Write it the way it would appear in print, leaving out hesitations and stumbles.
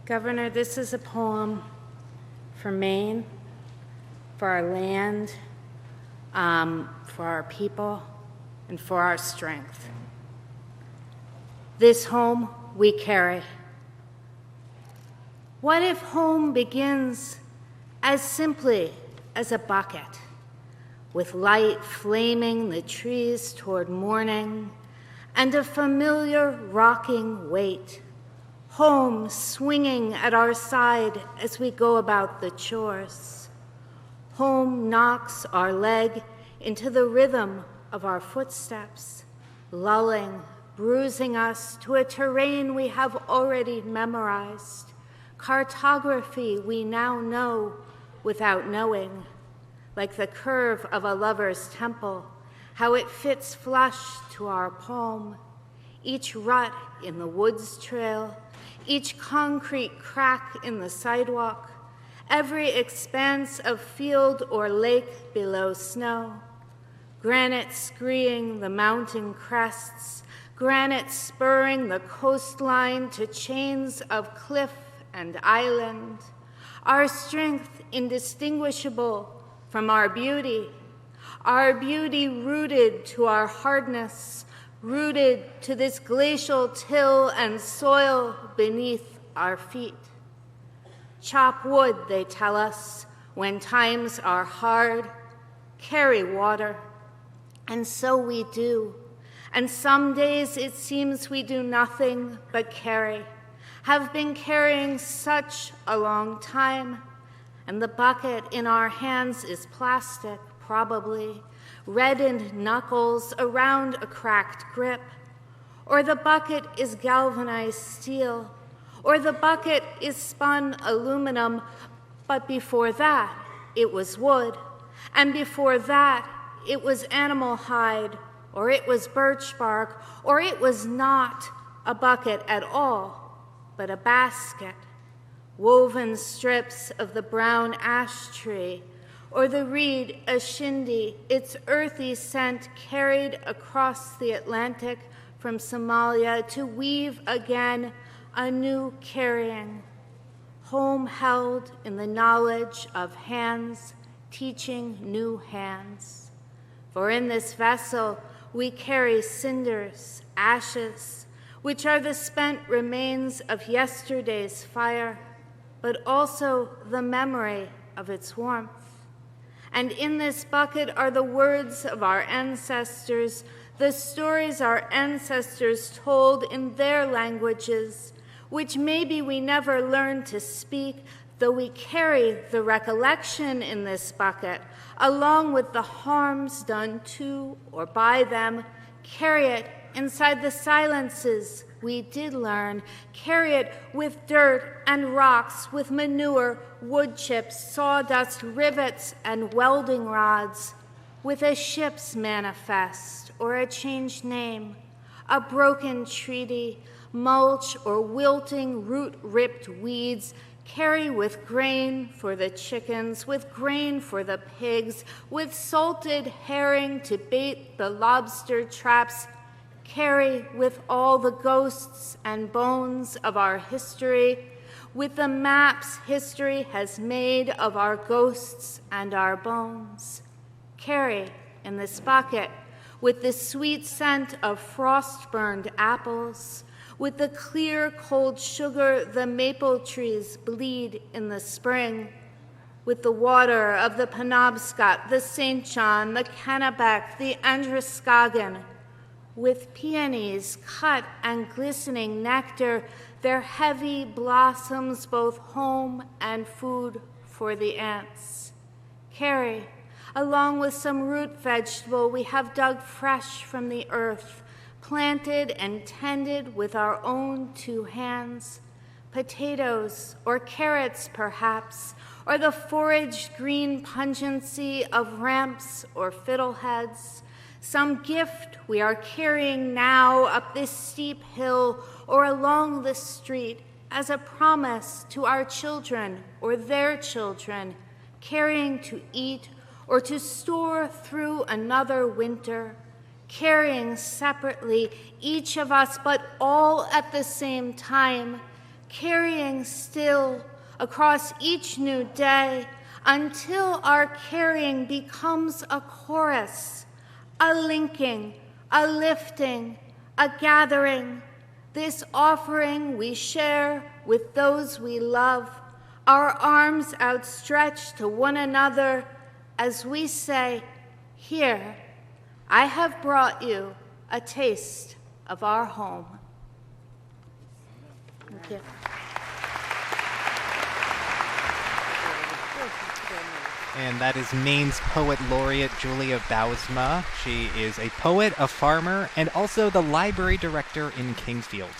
Governor, this is a poem for Maine, for our land, for our people, and for our strength. This home we carry. What if home begins as simply as a bucket, with light flaming the trees toward morning, and a familiar rocking weight, home swinging at our side as we go about the chores. Home knocks our leg into the rhythm of our footsteps, lulling, bruising us to a terrain we have already memorized, cartography we now know without knowing, like the curve of a lover's temple, how it fits flush to our palm, each rut in the woods trail, each concrete crack in the sidewalk, every expanse of field or lake below snow, granite screeing the mountain crests, granite spurring the coastline to chains of cliff and island, our strength indistinguishable from our beauty rooted to our hardness, rooted to this glacial till and soil beneath our feet. Chop wood, they tell us, when times are hard, carry water, and so we do. And some days it seems we do nothing but carry, have been carrying such a long time, and the bucket in our hands is plastic, probably, reddened knuckles around a cracked grip, or the bucket is galvanized steel, or the bucket is spun aluminum, but before that it was wood, and before that it was animal hide, or it was birch bark, or it was not a bucket at all, but a basket, woven strips of the brown ash tree, or the reed, a shindy, its earthy scent carried across the Atlantic from Somalia to weave again a new carrying, home held in the knowledge of hands teaching new hands. For in this vessel we carry cinders, ashes, which are the spent remains of yesterday's fire, but also the memory of its warmth. And in this bucket are the words of our ancestors, the stories our ancestors told in their languages, which maybe we never learned to speak, though we carry the recollection in this bucket, along with the harms done to or by them, carry it inside the silences we did learn, carry it with dirt and rocks, with manure, wood chips, sawdust, rivets, and welding rods, with a ship's manifest or a changed name, a broken treaty, mulch or wilting root-ripped weeds, carry with grain for the chickens, with grain for the pigs, with salted herring to bait the lobster traps, carry with all the ghosts and bones of our history, with the maps history has made of our ghosts and our bones. Carry in this bucket with the sweet scent of frost-burned apples, with the clear, cold sugar the maple trees bleed in the spring, with the water of the Penobscot, the St. John, the Kennebec, the Androscoggin, with peonies cut and glistening nectar, their heavy blossoms, both home and food for the ants. Carry, along with some root vegetable we have dug fresh from the earth, planted and tended with our own two hands, potatoes or carrots perhaps, or the foraged green pungency of ramps or fiddleheads, some gift we are carrying now up this steep hill or along the street as a promise to our children or their children, carrying to eat or to store through another winter, carrying separately, each of us, but all at the same time, carrying still across each new day until our carrying becomes a chorus, a linking, a lifting, a gathering. This offering we share with those we love, our arms outstretched to one another as we say, "Here, I have brought you a taste of our home." Thank you. And that is Maine's Poet Laureate Julia Bouwsma. She is a poet, a farmer, and also the library director in Kingsfield.